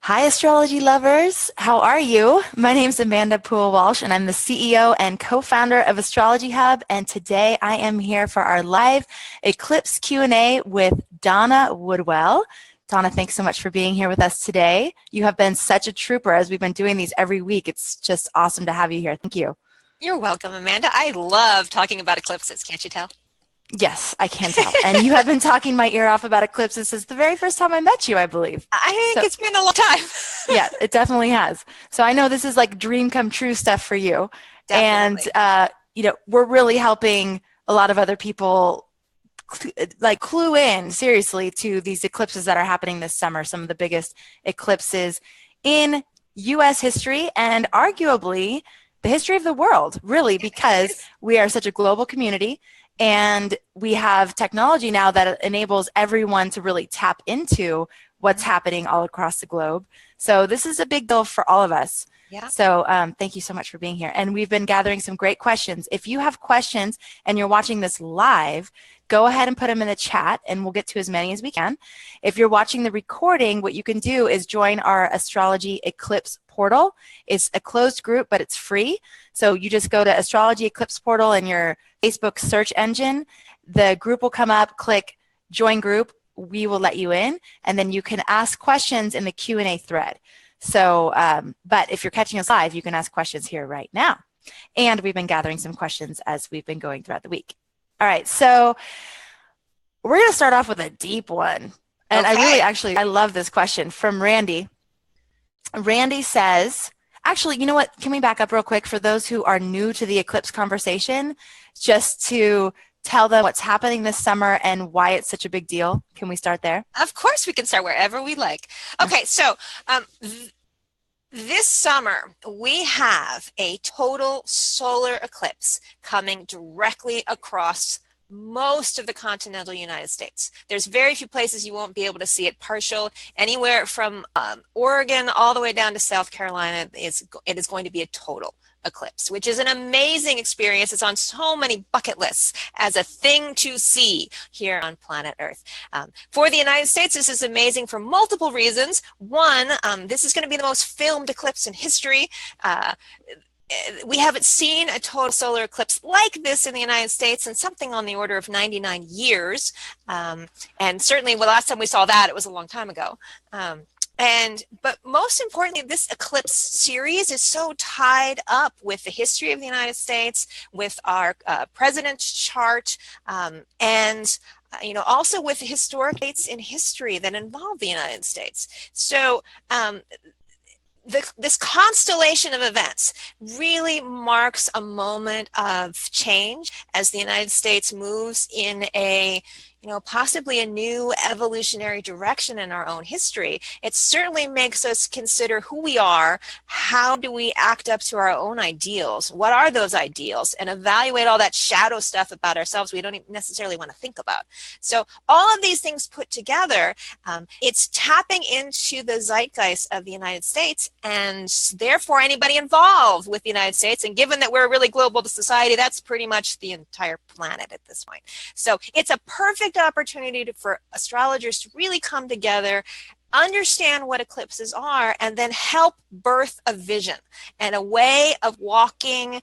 Hi, astrology lovers. How are you? My name is Amanda Walsh, and I'm the CEO and co-founder of Astrology Hub. And today I am here for our live Eclipse Q&A with Donna Woodwell. Donna, thanks so much for being here with us today. You have been such a trooper as we've been doing these every week. It's just awesome to have you here. Thank you. You're welcome, Amanda. I love talking about eclipses, can't you tell? Yes, I can tell. And you have been talking my ear off about eclipses since the very first time I met you, I believe. I think So, it's been a long time. yeah, it definitely has. So I know this is like dream come true stuff for you. And, Definitely. we're really helping a lot of other people like clue in seriously to these eclipses that are happening this summer, some of the biggest eclipses in U.S. history and arguably the history of the world, really, because we are such a global community and we have technology now that enables everyone to really tap into what's happening all across the globe. So this is a big deal for all of us. Yeah. So thank you so much for being here. And we've been gathering some great questions. If you have questions and you're watching this live, go ahead and put them in the chat and we'll get to as many as we can. If you're watching the recording, what you can do is join our Astrology Eclipse portal. It's a closed group, but it's free. So you just go to Astrology Eclipse portal in your Facebook search engine. The group will come up, click join group. We will let you in, and then you can ask questions in the Q&A thread. So, but if you're catching us live, you can ask questions here right now. And we've been gathering some questions as we've been going throughout the week. All right, so we're going to start off with a deep one. And Okay. I love this question from Randy. Randy says, actually, you know what? Can we back up real quick for those who are new to the eclipse conversation, just to tell them what's happening this summer and why it's such a big deal? Can we start there? Of course, we can start wherever we like. Okay, so this summer, we have a total solar eclipse coming directly across most of the continental United States. There's very few places you won't be able to see it partial. Anywhere from Oregon all the way down to South Carolina, it is going to be a total eclipse, which is an amazing experience. It's on so many bucket lists as a thing to see here on planet Earth. For the United States, this is amazing for multiple reasons. One, this is going to be the most filmed eclipse in history. We haven't seen a total solar eclipse like this in the United States in something on the order of 99 years. And certainly, the last time we saw that, it was a long time ago. But most importantly, this eclipse series is so tied up with the history of the United States, with our president's chart, and also with historic dates in history that involve the United States. So this constellation of events really marks a moment of change as the United States moves in possibly a new evolutionary direction in our own history. It certainly makes us consider who we are, how do we act up to our own ideals, what are those ideals, and evaluate all that shadow stuff about ourselves we don't even necessarily want to think about. So all of these things put together, it's tapping into the zeitgeist of the United States and therefore anybody involved with the United States. And given that we're a really global society, that's pretty much the entire planet at this point. So it's a perfect opportunity for astrologers to really come together, understand what eclipses are, and then help birth a vision and a way of walking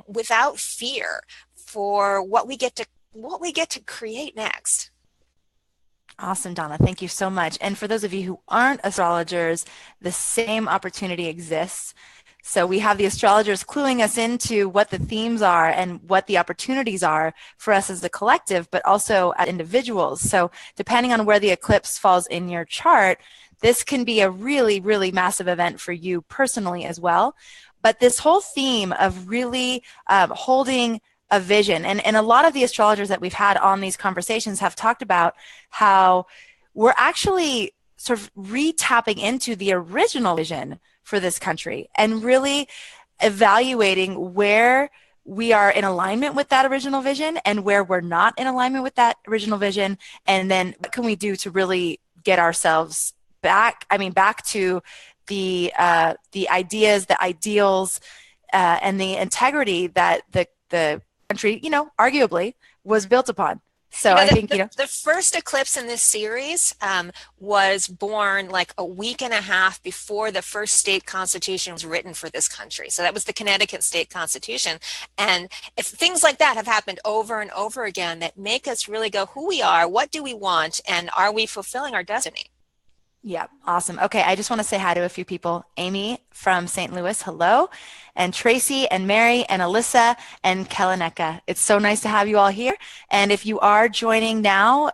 without fear for what we get to create next. Awesome, Donna. Thank you so much. And for those of you who aren't astrologers, the same opportunity exists. So we have the astrologers cluing us into what the themes are and what the opportunities are for us as a collective, but also as individuals. So depending on where the eclipse falls in your chart, this can be a really, really massive event for you personally as well. But this whole theme of really holding a vision, and a lot of the astrologers that we've had on these conversations have talked about how we're actually sort of re-tapping into the original vision for this country and really evaluating where we are in alignment with that original vision and where we're not in alignment with that original vision. And then what can we do to really get ourselves back to the ideas, the ideals, and the integrity that the country, arguably was built upon. So I think, The first eclipse in this series was born like a week and a half before the first state constitution was written for this country. So that was the Connecticut state constitution. And if things like that have happened over and over again that make us really go who we are, what do we want, and are we fulfilling our destiny? Yeah, awesome. Okay, I just want to say hi to a few people. Amy from St. Louis, hello. And Tracy and Mary and Alyssa and Keleneka. It's so nice to have you all here. And if you are joining now,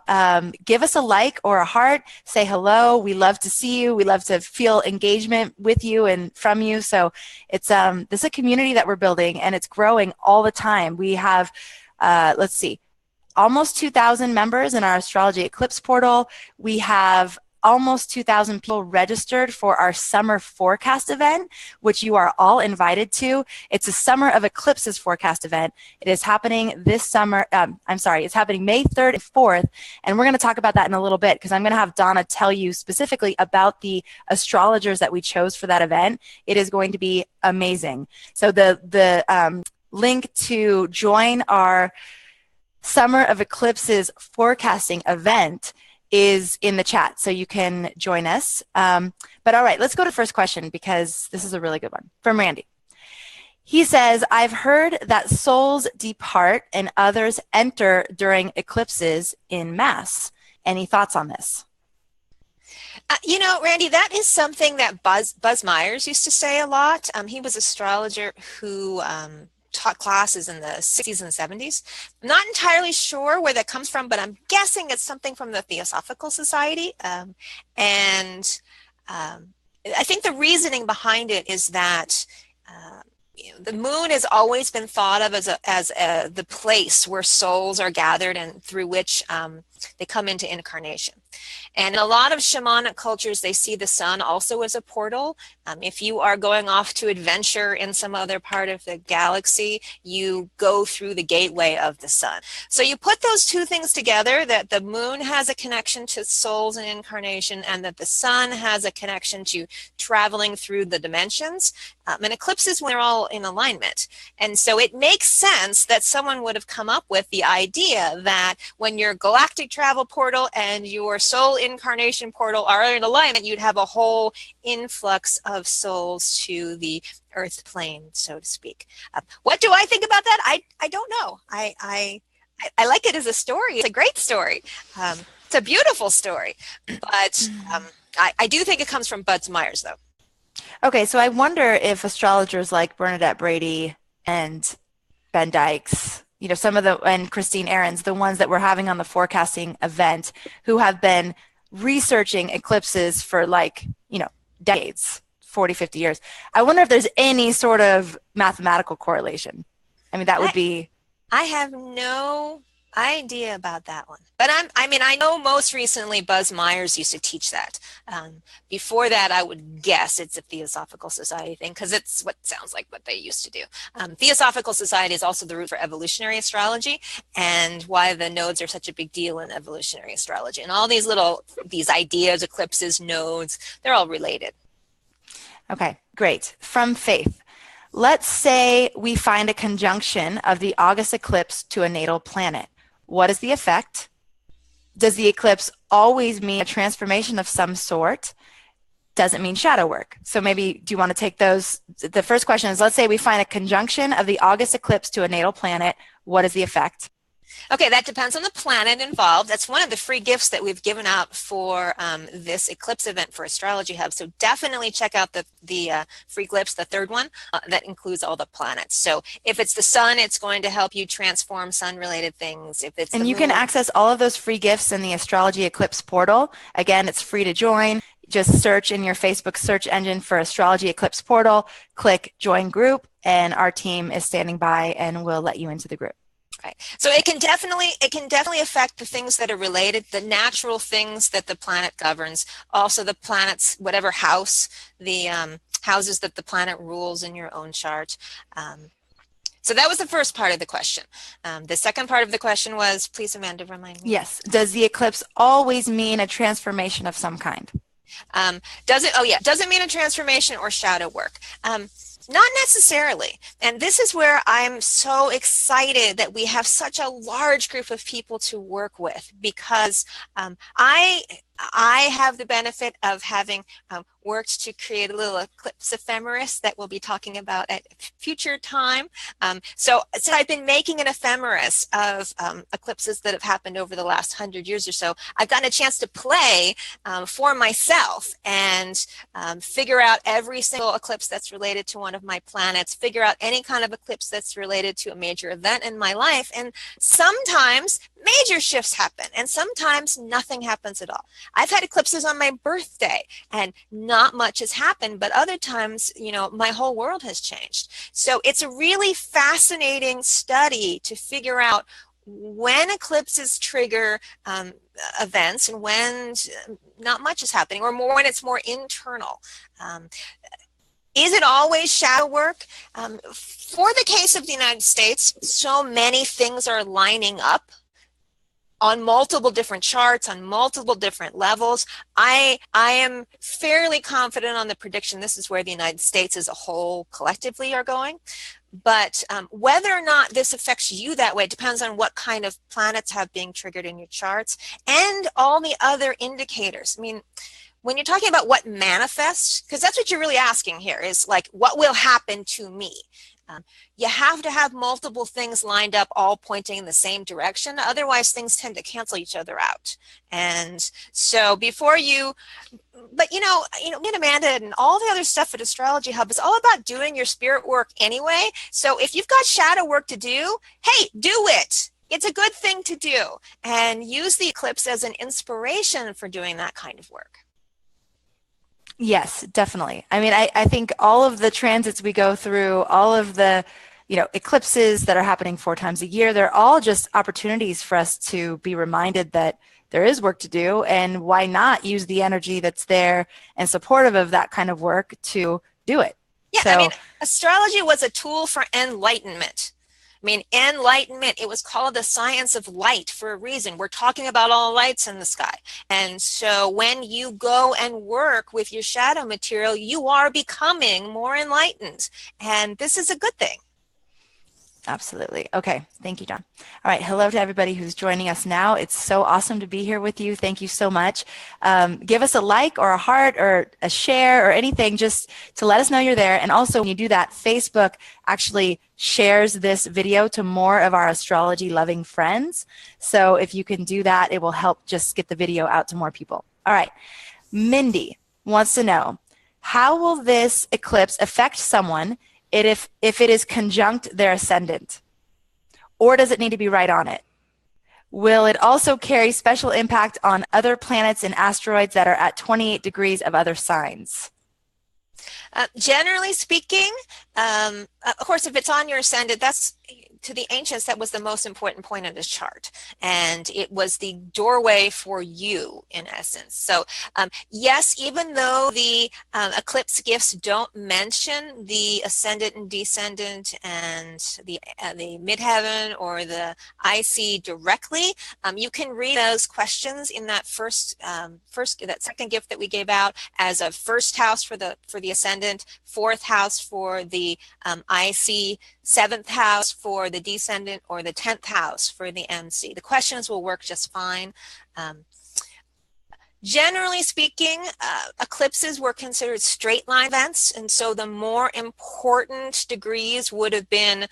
give us a like or a heart. Say hello. We love to see you. We love to feel engagement with you and from you. So it's this is a community that we're building, and it's growing all the time. We have, let's see, almost 2,000 members in our Astrology Eclipse portal. We have almost 2,000 people registered for our summer forecast event, which you are all invited to. It's a Summer of Eclipses forecast event. It is happening this summer. It's happening May 3rd and 4th. And we're going to talk about that in a little bit, because I'm going to have Donna tell you specifically about the astrologers that we chose for that event. It is going to be amazing. So the link to join our Summer of Eclipses forecasting event is in the chat, so you can join us. But all right, let's go to the first question, because this is a really good one from Randy. He says, I've heard that souls depart and others enter during eclipses in mass. Any thoughts on this? Randy, that is something that Buzz Myers used to say a lot. He was an astrologer who taught classes in the 60s and 70s. I'm not entirely sure where that comes from, but I'm guessing it's something from the Theosophical Society. And I think the reasoning behind it is that the moon has always been thought of as the place where souls are gathered and through which they come into incarnation. And in a lot of shamanic cultures, they see the sun also as a portal. If you are going off to adventure in some other part of the galaxy, you go through the gateway of the sun. So you put those two things together, that the moon has a connection to souls and incarnation, and that the sun has a connection to traveling through the dimensions. And eclipses when they're all in alignment. And so it makes sense that someone would have come up with the idea that when your galactic travel portal and your soul incarnation portal are in alignment, you'd have a whole influx of souls to the earth plane, so to speak. What do I think about that? I don't know. I like it as a story. It's a great story. It's a beautiful story. But I do think it comes from Buzz Myers, though. Okay, so I wonder if astrologers like Bernadette Brady and Bendykes, and Christine Ahrens, the ones that we're having on the forecasting event, who have been researching eclipses for decades, 40, 50 years. I wonder if there's any sort of mathematical correlation. I mean, that would be... I have no idea about that one. But I know most recently Buzz Myers used to teach that. Before that, I would guess it's a Theosophical Society thing, because it's what sounds like what they used to do. Theosophical Society is also the root for evolutionary astrology, and why the nodes are such a big deal in evolutionary astrology. And all these ideas, eclipses, nodes, they're all related. Okay, great. From Faith. Let's say we find a conjunction of the August eclipse to a natal planet. What is the effect? Does the eclipse always mean a transformation of some sort? Does it mean shadow work? So maybe, do you want to take those? The first question is, let's say we find a conjunction of the August eclipse to a natal planet. What is the effect? Okay, that depends on the planet involved. That's one of the free gifts that we've given out for this eclipse event for Astrology Hub. So definitely check out the free eclipse, the third one, that includes all the planets. So if it's the sun, it's going to help you transform sun-related things. If it's and you can access all of those free gifts in the Astrology Eclipse portal. Again, it's free to join. Just search in your Facebook search engine for Astrology Eclipse portal, click join group, and our team is standing by and will let you into the group. Right. So it can definitely affect the things that are related, the natural things that the planet governs, also the planet's whatever house, the houses that the planet rules in your own chart. So that was the first part of the question. The second part of the question was, please, Amanda, remind me. Yes. Does the eclipse always mean a transformation of some kind? Does it mean a transformation or shadow work? Not necessarily. And this is where I'm so excited that we have such a large group of people to work with, because I have the benefit of having worked to create a little eclipse ephemeris that we'll be talking about at future time. So I've been making an ephemeris of eclipses that have happened over the last 100 years or so. I've gotten a chance to play for myself and figure out every single eclipse that's related to one of my planets, figure out any kind of eclipse that's related to a major event in my life. And sometimes major shifts happen, and sometimes nothing happens at all. I've had eclipses on my birthday and not much has happened, but other times, you know, my whole world has changed. So it's a really fascinating study to figure out when eclipses trigger events and when not much is happening, or more when it's more internal. Is it always shadow work? For the case of the United States, so many things are lining up on multiple different charts, on multiple different levels. I am fairly confident on the prediction this is where the United States as a whole collectively are going. But whether or not this affects you that way depends on what kind of planets have being triggered in your charts and all the other indicators. I mean, when you're talking about what manifests, because that's what you're really asking here, is like, what will happen to me? You have to have multiple things lined up, all pointing in the same direction. Otherwise, things tend to cancel each other out. And so before you, but me and Amanda and all the other stuff at Astrology Hub is all about doing your spirit work anyway. So if you've got shadow work to do, hey, do it. It's a good thing to do. And use the eclipse as an inspiration for doing that kind of work. Yes, definitely. I mean, I think all of the transits we go through, all of the, eclipses that are happening 4 times a year, they're all just opportunities for us to be reminded that there is work to do, and why not use the energy that's there and supportive of that kind of work to do it. Yeah, so, I mean, astrology was a tool for enlightenment. I mean, enlightenment, it was called the science of light for a reason. We're talking about all lights in the sky. And so when you go and work with your shadow material, you are becoming more enlightened. And this is a good thing. Absolutely. Okay. Thank you, John. All right. Hello to everybody who's joining us now. It's so awesome to be here with you. Thank you so much. Give us a like or a heart or a share or anything just to let us know you're there. And also when you do that, Facebook actually shares this video to more of our astrology loving friends. So if you can do that, it will help just get the video out to more people. All right. Mindy wants to know, how will this eclipse affect someone if it is conjunct their ascendant? Or does it need to be right on it? Will it also carry special impact on other planets and asteroids that are at 28 degrees of other signs? Generally speaking, of course, if it's on your ascendant, that's, to the ancients, that was the most important point of this chart. And it was the doorway for you, in essence. So yes, even though the eclipse gifts don't mention the ascendant and descendant and the midheaven or the IC directly, you can read those questions in that that second gift that we gave out as a first house for the ascendant, fourth house for the IC, seventh house for the descendant, or the 10th house for the MC. The questions will work just fine. Generally speaking, eclipses were considered straight line events, and so the more important degrees would have been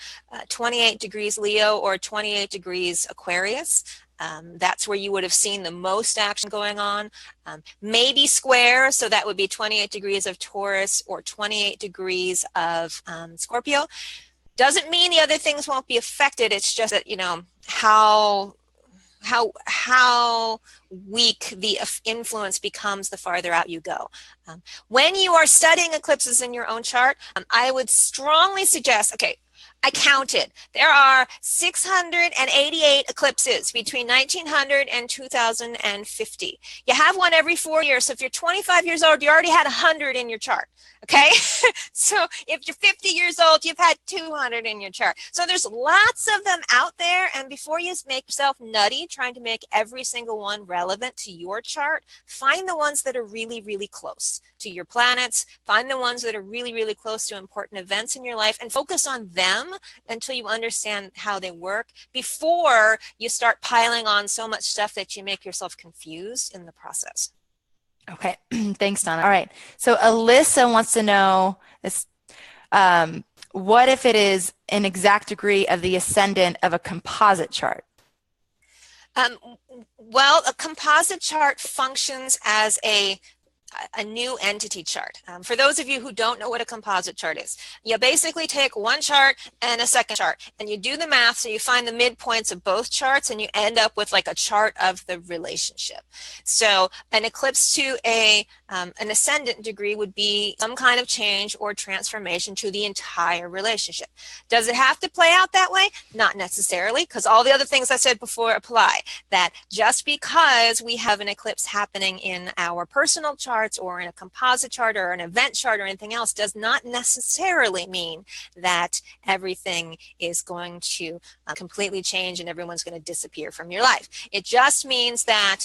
28 degrees Leo or 28 degrees Aquarius. That's where you would have seen the most action going on. Maybe square, so that would be 28 degrees of Taurus or 28 degrees of Scorpio. Doesn't mean the other things won't be affected. It's just that, how weak the influence becomes the farther out you go. When you are studying eclipses in your own chart, I would strongly suggest, okay, I counted. There are 688 eclipses between 1900 and 2050. You have one every 4 years. So if you're 25 years old, you already had 100 in your chart. Okay. So if you're 50 years old, you've had 200 in your chart. So there's lots of them out there. And before you make yourself nutty trying to make every single one relevant to your chart, find the ones that are really, really close to your planets. Find the ones that are really, really close to important events in your life and focus on them until you understand how they work before you start piling on so much stuff that you make yourself confused in the process. Okay, thanks, Donna. All right, so Alyssa wants to know this, what if it is an exact degree of the ascendant of a composite chart? Well, a composite chart functions as a new entity chart. For those of you who don't know what a composite chart is, you basically take one chart and a second chart and you do the math, so you find the midpoints of both charts and you end up with like a chart of the relationship. So an eclipse to an ascendant degree would be some kind of change or transformation to the entire relationship. Does it have to play out that way? Not necessarily, because all the other things I said before apply. That just because we have an eclipse happening in our personal chart or in a composite chart or an event chart or anything else does not necessarily mean that everything is going to completely change and everyone's going to disappear from your life. It just means that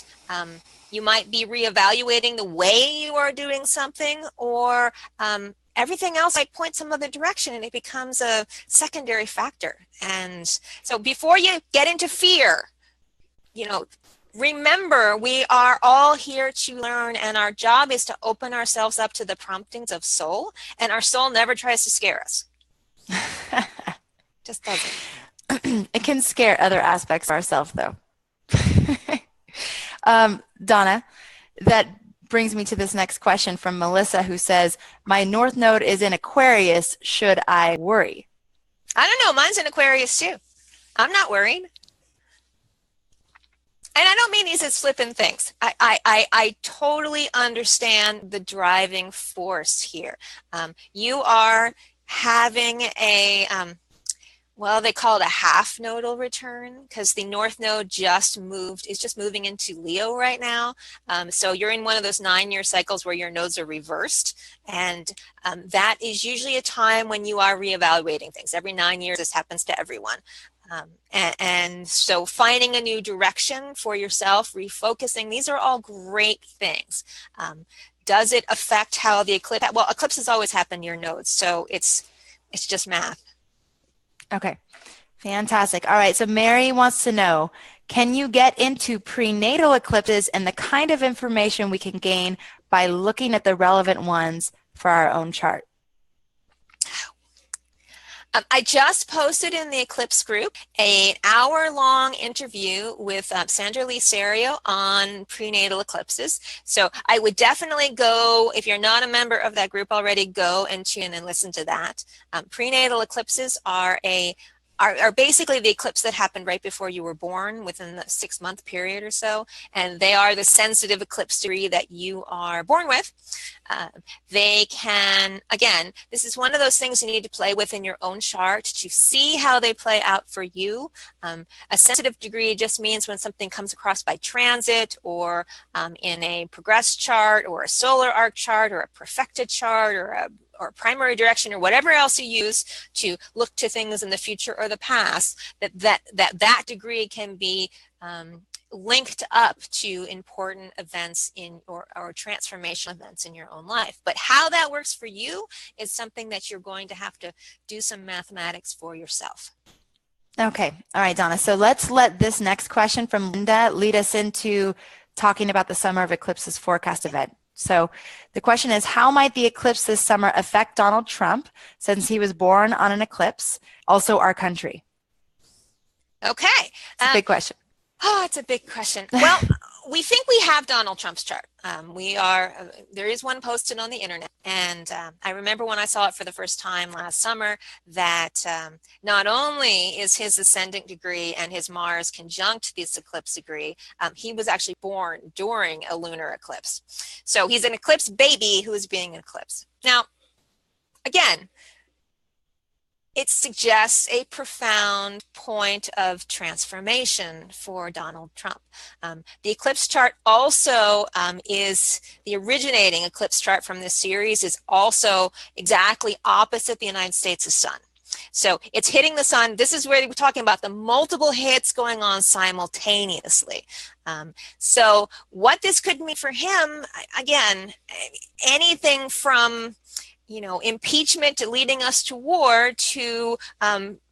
you might be reevaluating the way you are doing something, or everything else might point some other direction and it becomes a secondary factor. And so before you get into fear, remember, we are all here to learn, and our job is to open ourselves up to the promptings of soul, and our soul never tries to scare us. Just doesn't. It can scare other aspects of ourselves, though. Donna, that brings me to this next question from Melissa, who says, my North Node is in Aquarius. Should I worry? I don't know. Mine's in Aquarius, too. I'm not worried. And I don't mean these as flippant things. I totally understand the driving force here. You are having a, well, they call it a half nodal return because the North Node is just moving into Leo right now. So you're in one of those 9-year cycles where your nodes are reversed. And that is usually a time when you are reevaluating things. Every 9 years, this happens to everyone. And so finding a new direction for yourself, refocusing, these are all great things. Does it affect how the eclipse, well, eclipses always happen near nodes, so it's just math. Okay, fantastic. All right, so Mary wants to know, can you get into prenatal eclipses and the kind of information we can gain by looking at the relevant ones for our own chart? I just posted in the Eclipse group an hour-long interview with Sandra Lee Serio on prenatal eclipses. So I would definitely go, if you're not a member of that group already, go and tune in and listen to that. Prenatal eclipses are basically the eclipse that happened right before you were born, within the 6-month period or so, and they are the sensitive eclipse degree that you are born with. They can, again, this is one of those things you need to play with in your own chart to see how they play out for you. A sensitive degree just means when something comes across by transit or in a progressed chart or a solar arc chart or a perfected chart or a primary direction or whatever else you use to look to things in the future or the past, that degree can be linked up to important events or transformational events in your own life. But how that works for you is something that you're going to have to do some mathematics for yourself. Okay. All right, Donna. So let's let this next question from Linda lead us into talking about the Summer of Eclipses forecast event. So the question is, how might the eclipse this summer affect Donald Trump since he was born on an eclipse, also our country? Okay. It's a big question. Oh, it's a big question. Well, we think we have Donald Trump's chart. There is one posted on the internet. And I remember when I saw it for the first time last summer that not only is his ascendant degree and his Mars conjunct this eclipse degree, he was actually born during a lunar eclipse. So he's an eclipse baby who is being an eclipse. Now, again, It suggests a profound point of transformation for Donald Trump. The eclipse chart also is the originating eclipse chart from this series is also exactly opposite the United States' sun. So it's hitting the sun. This is where we're talking about the multiple hits going on simultaneously. So what this could mean for him, again, anything from impeachment leading us to war to,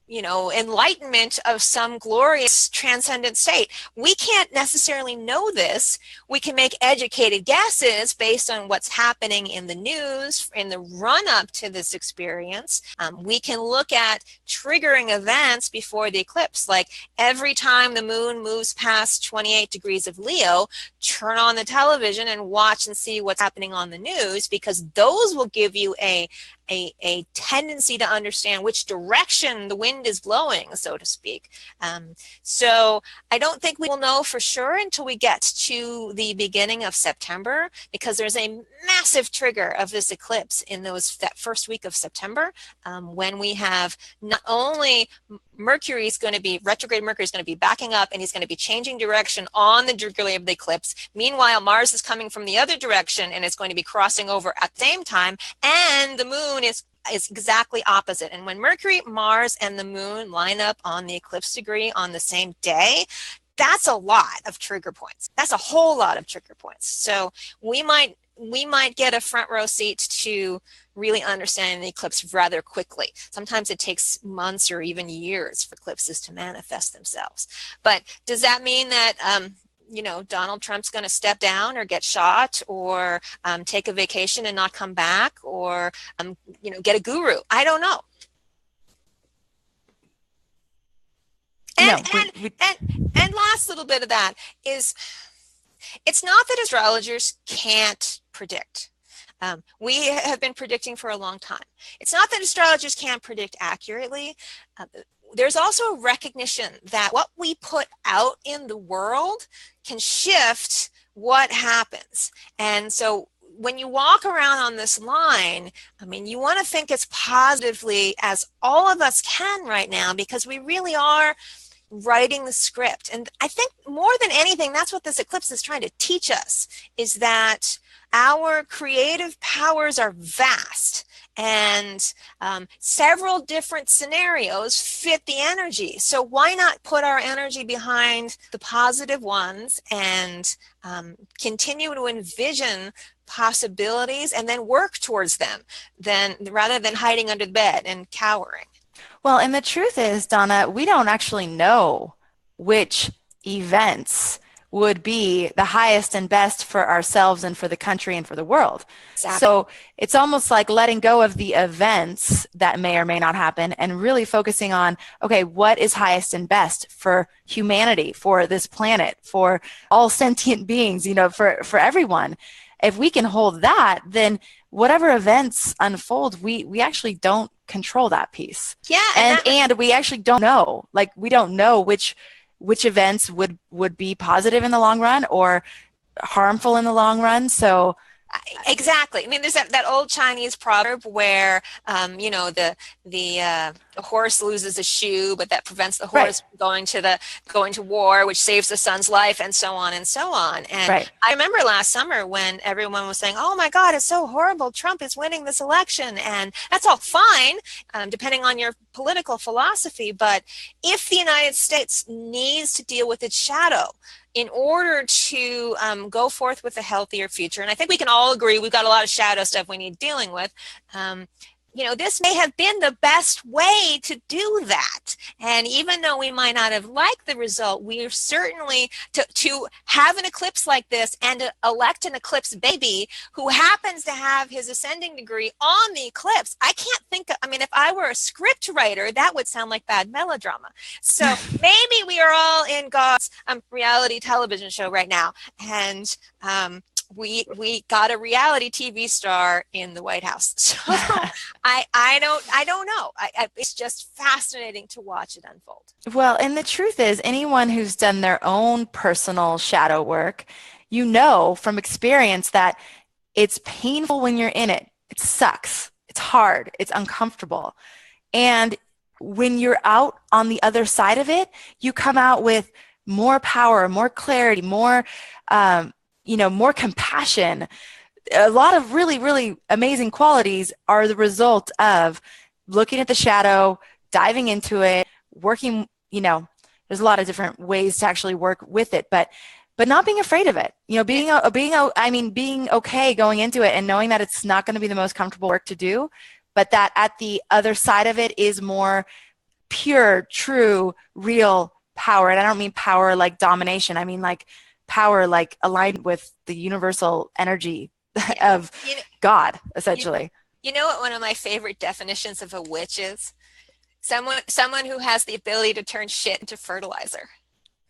enlightenment of some glorious transcendent state. We can't necessarily know this. We can make educated guesses based on what's happening in the news in the run-up to this experience. We can look at triggering events before the eclipse, like every time the moon moves past 28 degrees of Leo, turn on the television and watch and see what's happening on the news, because those will give you a tendency to understand which direction the wind is blowing, so to speak. So I don't think we will know for sure until we get to the beginning of September, because there's a massive trigger of this eclipse in that first week of September, when we have not only retrograde Mercury is going to be backing up, and he's going to be changing direction on the degree of the eclipse. Meanwhile, Mars is coming from the other direction and it's going to be crossing over at the same time, and the moon is exactly opposite. And when Mercury, Mars, and the moon line up on the eclipse degree on the same day, that's a lot of trigger points. That's a whole lot of trigger points. So we might get a front row seat to really understanding the eclipse rather quickly. Sometimes it takes months or even years for eclipses to manifest themselves. But does that mean that Donald Trump's going to step down or get shot or take a vacation and not come back, or get a guru? I don't know. And last little bit of that is, it's not that astrologers can't predict. We have been predicting for a long time. It's not that astrologers can't predict accurately. There's also a recognition that what we put out in the world can shift what happens. And so when you walk around on this line, you want to think as positively as all of us can right now, because we really are writing the script. And I think more than anything, that's what this eclipse is trying to teach us, is that our creative powers are vast, and several different scenarios fit the energy. So why not put our energy behind the positive ones and continue to envision possibilities and then work towards them, rather than hiding under the bed and cowering. Well, and the truth is, Donna, we don't actually know which events would be the highest and best for ourselves and for the country and for the world. Exactly. So it's almost like letting go of the events that may or may not happen and really focusing on, okay, what is highest and best for humanity, for this planet, for all sentient beings, for everyone. If we can hold that, then whatever events unfold, we actually don't control that piece. Yeah. And we actually don't know. Like, we don't know which events would be positive in the long run or harmful in the long run. So exactly. There's that old Chinese proverb where, the horse loses a shoe, but that prevents the horse from going to war, which saves the son's life, and so on and so on. And I remember last summer when everyone was saying, "Oh my God, it's so horrible. Trump is winning this election," and that's all fine, depending on your political philosophy. But if the United States needs to deal with its shadow in order to go forth with a healthier future, and I think we can all agree we've got a lot of shadow stuff we need dealing with, this may have been the best way to do that. And even though we might not have liked the result, we are certainly to have an eclipse like this and to elect an eclipse baby who happens to have his ascending degree on the eclipse. I can't think of, if I were a script writer, that would sound like bad melodrama. So maybe we are all in God's reality television show right now. And we got a reality TV star in the White House. So I don't know. It's just fascinating to watch it unfold. Well, and the truth is, anyone who's done their own personal shadow work, from experience that it's painful when you're in it. It sucks. It's hard. It's uncomfortable. And when you're out on the other side of it, you come out with more power, more clarity, more, more compassion. A lot of really, really amazing qualities are the result of looking at the shadow, diving into it, working, there's a lot of different ways to actually work with it, but not being afraid of it, being okay going into it and knowing that it's not going to be the most comfortable work to do, but that at the other side of it is more pure, true, real power. And I don't mean power like domination. I mean like power like aligned with the universal energy of God, essentially. You know what one of my favorite definitions of a witch is? Someone who has the ability to turn shit into fertilizer.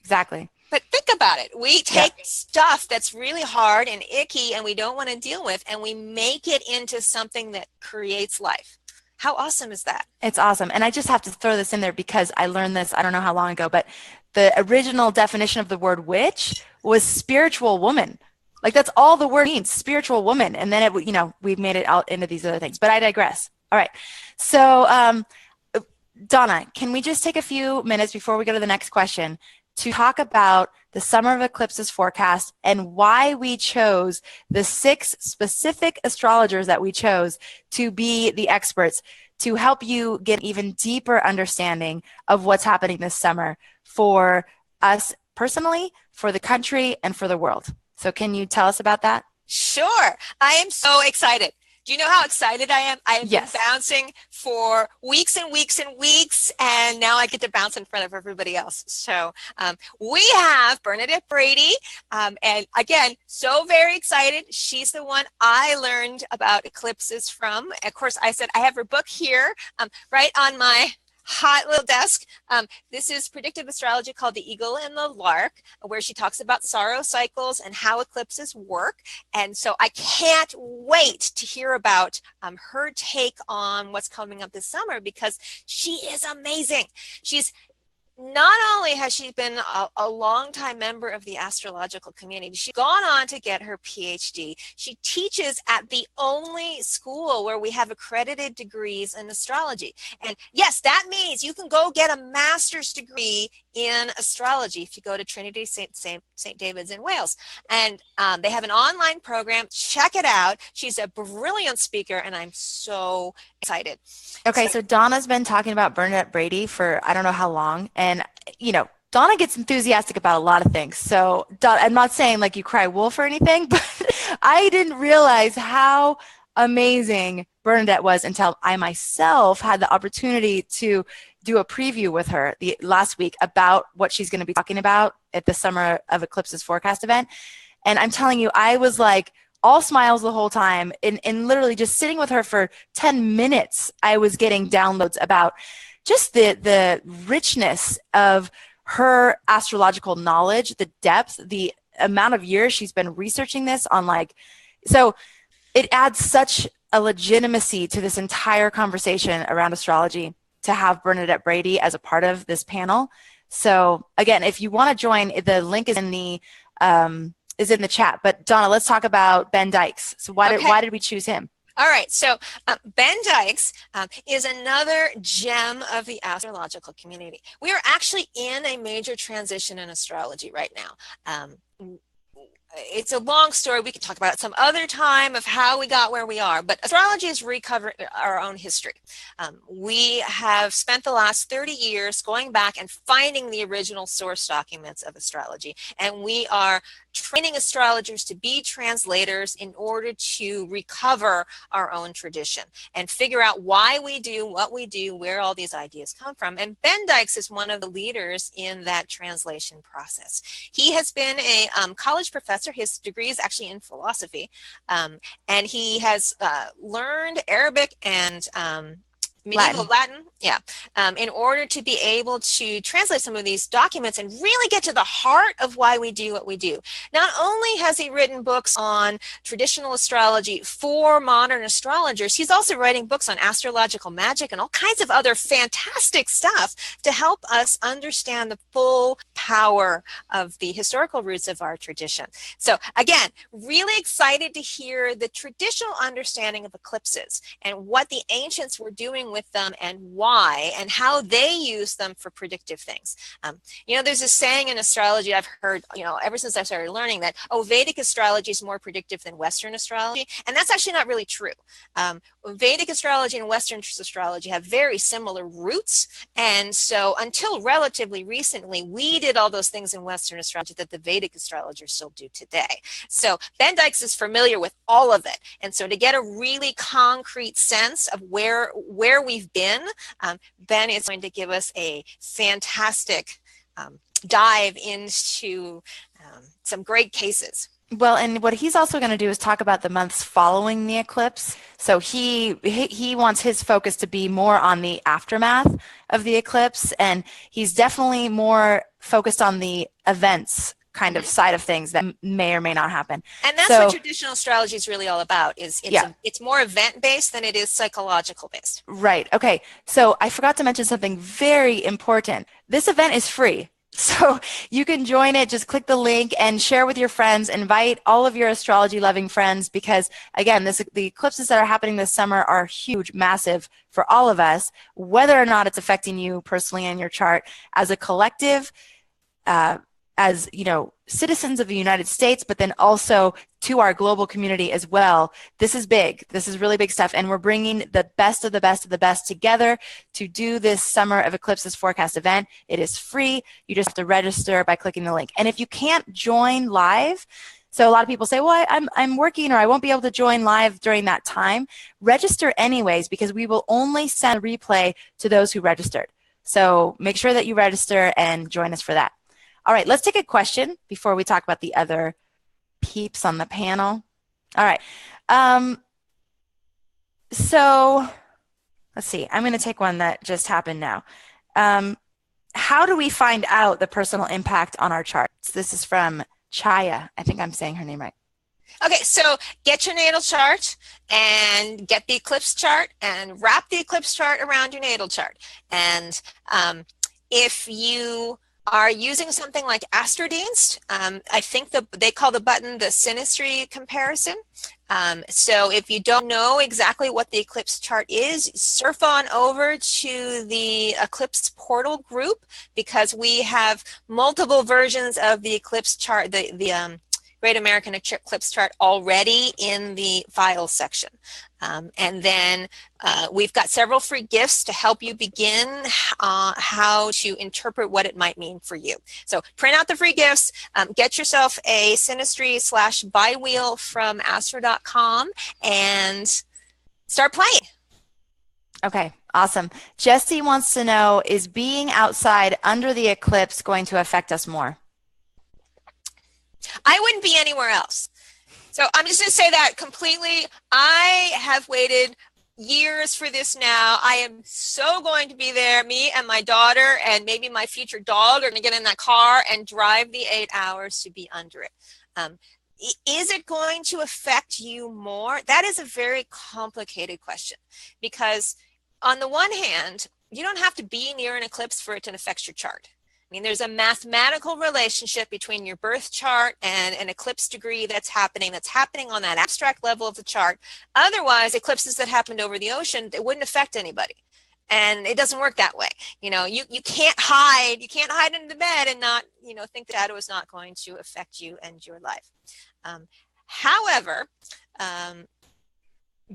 Exactly. But think about it. We take stuff that's really hard and icky and we don't want to deal with, and we make it into something that creates life. How awesome is that? It's awesome. And I just have to throw this in there because I learned this, I don't know how long ago, but the original definition of the word witch was spiritual woman. Like that's all the word means, spiritual woman. And then we've made it out into these other things, but I digress. All right. So, Donna, can we just take a few minutes before we go to the next question to talk about the Summer of Eclipses forecast and why we chose the 6 specific astrologers that we chose to be the experts to help you get even deeper understanding of what's happening this summer for us personally, for the country, and for the world. So can you tell us about that? Sure. I am so excited. Do you know how excited I am? I have been bouncing for weeks and weeks and weeks, and now I get to bounce in front of everybody else. So we have Bernadette Brady, and again, so very excited. She's the one I learned about eclipses from. Of course, I said I have her book here right on my hot little desk. This is predictive astrology called The Eagle and the Lark, where she talks about sorrow cycles and how eclipses work. And so I can't wait to hear about her take on what's coming up this summer, because she is amazing. She's not only has she been a longtime member of the astrological community, she's gone on to get her PhD. She teaches at the only school where we have accredited degrees in astrology. And yes, that means you can go get a master's degree in astrology if you go to Trinity St. David's in Wales. And they have an online program. Check it out. She's a brilliant speaker, and I'm so excited. Okay, so Donna's been talking about Bernadette Brady for I don't know how long. And, Donna gets enthusiastic about a lot of things. So I'm not saying like you cry wolf or anything, but I didn't realize how amazing Bernadette was until I myself had the opportunity to do a preview with her last week about what she's going to be talking about at the Summer of Eclipses forecast event. And I'm telling you, I was like all smiles the whole time, and literally just sitting with her for 10 minutes, I was getting downloads about just the richness of her astrological knowledge, the depth, the amount of years she's been researching this on so it adds such a legitimacy to this entire conversation around astrology to have Bernadette Brady as a part of this panel. So again, if you want to join, the link is in the chat. But Donna, let's talk about Bendykes. So why did we choose him? All right, so Bendykes is another gem of the astrological community. We are actually in a major transition in astrology right now. It's a long story. We can talk about it some other time of how we got where we are, but astrology is recovering our own history. We have spent the last 30 years going back and finding the original source documents of astrology, and we are training astrologers to be translators in order to recover our own tradition and figure out why we do what we do, where all these ideas come from. And Bendykes is one of the leaders in that translation process. He has been a college professor. His degree is actually in philosophy, and he has learned Arabic and medieval Latin, in order to be able to translate some of these documents and really get to the heart of why we do what we do. Not only has he written books on traditional astrology for modern astrologers, he's also writing books on astrological magic and all kinds of other fantastic stuff to help us understand the full power of the historical roots of our tradition. So again, really excited to hear the traditional understanding of eclipses and what the ancients were doing with with them and why, and how they use them for predictive things. There's a saying in astrology I've heard, ever since I started learning that, Vedic astrology is more predictive than Western astrology. And that's actually not really true. Vedic astrology and Western astrology have very similar roots. And so until relatively recently, we did all those things in Western astrology that the Vedic astrologers still do today. So Bendykes is familiar with all of it. And so to get a really concrete sense of where we've been, Ben is going to give us a fantastic dive into some great cases. Well, and what he's also going to do is talk about the months following the eclipse. So he wants his focus to be more on the aftermath of the eclipse, and he's definitely more focused on the events kind of side of things that may or may not happen. And that's what traditional astrology is really all about. It's more event-based than it is psychological-based. Right. Okay. So I forgot to mention something very important. This event is free. So you can join it. Just click the link and share with your friends. Invite all of your astrology-loving friends because, again, the eclipses that are happening this summer are huge, massive for all of us, whether or not it's affecting you personally in your chart. As a collective, as citizens of the United States, but then also to our global community as well. This is big. This is really big stuff. And we're bringing the best of the best of the best together to do this Summer of Eclipses forecast event. It is free. You just have to register by clicking the link. And if you can't join live, so a lot of people say, well, I'm working or I won't be able to join live during that time. Register anyways, because we will only send a replay to those who registered. So make sure that you register and join us for that. All right, let's take a question before we talk about the other peeps on the panel. All right. So let's see. I'm going to take one that just happened now. How do we find out the personal impact on our charts? This is from Chaya. I think I'm saying her name right. Okay, so get your natal chart and get the eclipse chart and wrap the eclipse chart around your natal chart. And if you are using something like Astrogenst, I think they call the button the synastry comparison. So if you don't know exactly what the eclipse chart is, surf on over to the eclipse portal group because we have multiple versions of the eclipse chart, the Great American Eclipse chart already in the files section. And then we've got several free gifts to help you begin how to interpret what it might mean for you. So print out the free gifts, get yourself a synastry/biwheel from astro.com and start playing. Okay, awesome. Jesse wants to know, is being outside under the eclipse going to affect us more? I wouldn't be anywhere else. So I'm just going to say that completely. I have waited years for this now. I am so going to be there. Me and my daughter and maybe my future dog are going to get in that car and drive the 8 hours to be under it. Is it going to affect you more? That is a very complicated question because on the one hand, you don't have to be near an eclipse for it to affect your chart. I mean, there's a mathematical relationship between your birth chart and an eclipse degree that's happening on that abstract level of the chart. Otherwise, eclipses that happened over the ocean, it wouldn't affect anybody. And it doesn't work that way. You can't hide. You can't hide under the bed and not, think that shadow is not going to affect you and your life. However,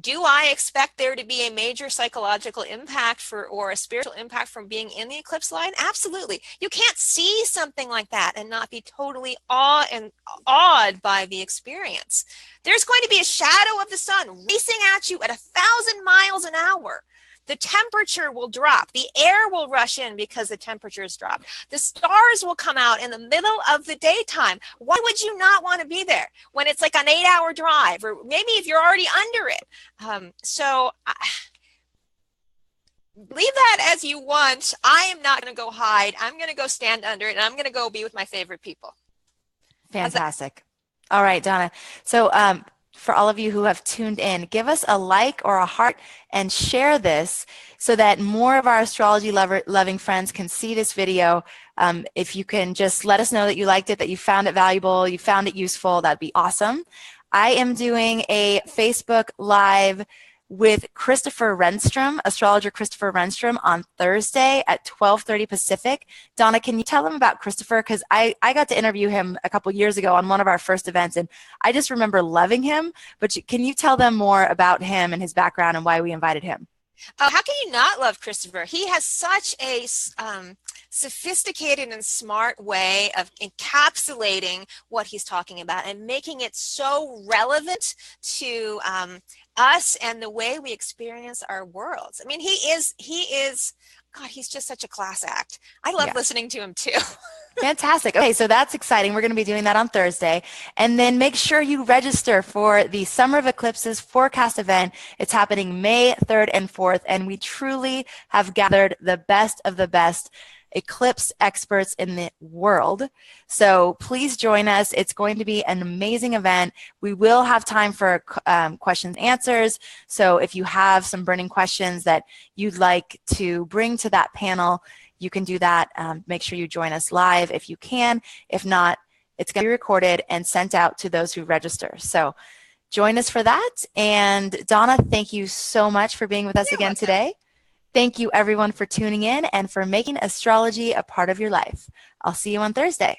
do I expect there to be a major psychological impact or a spiritual impact from being in the eclipse line? Absolutely. You can't see something like that and not be totally awed by the experience. There's going to be a shadow of the sun racing at you at 1,000 miles an hour. The temperature will drop. The air will rush in because the temperature has dropped. The stars will come out in the middle of the daytime. Why would you not want to be there when it's like an 8-hour drive, or maybe if you're already under it? Leave that as you want. I am not going to go hide. I'm going to go stand under it, and I'm going to go be with my favorite people. Fantastic. All right, Donna. So for all of you who have tuned in, give us a like or a heart and share this so that more of our astrology loving friends can see this video. If you can just let us know that you liked it, that you found it valuable, you found it useful, that'd be awesome. I am doing a Facebook Live with Christopher Renstrom, astrologer Christopher Renstrom, on Thursday at 12:30 Pacific. Donna, can you tell them about Christopher? Because I got to interview him a couple years ago on one of our first events, and I just remember loving him. But can you tell them more about him and his background and why we invited him? Oh, how can you not love Christopher? He has such a sophisticated and smart way of encapsulating what he's talking about and making it so relevant to us and the way we experience our worlds. I mean, God, he's just such a class act. I love Yeah. listening to him too. Fantastic. Okay, so that's exciting. We're going to be doing that on Thursday. And then make sure you register for the Summer of Eclipses forecast event. It's happening May 3rd and 4th, and we truly have gathered the best of the best eclipse experts in the world. So please join us. It's going to be an amazing event. We will have time for questions and answers. So if you have some burning questions that you'd like to bring to that panel, you can do that. Make sure you join us live if you can. If not, it's going to be recorded and sent out to those who register. So join us for that. And Donna, thank you so much for being with us again today. Thank you everyone for tuning in and for making astrology a part of your life. I'll see you on Thursday.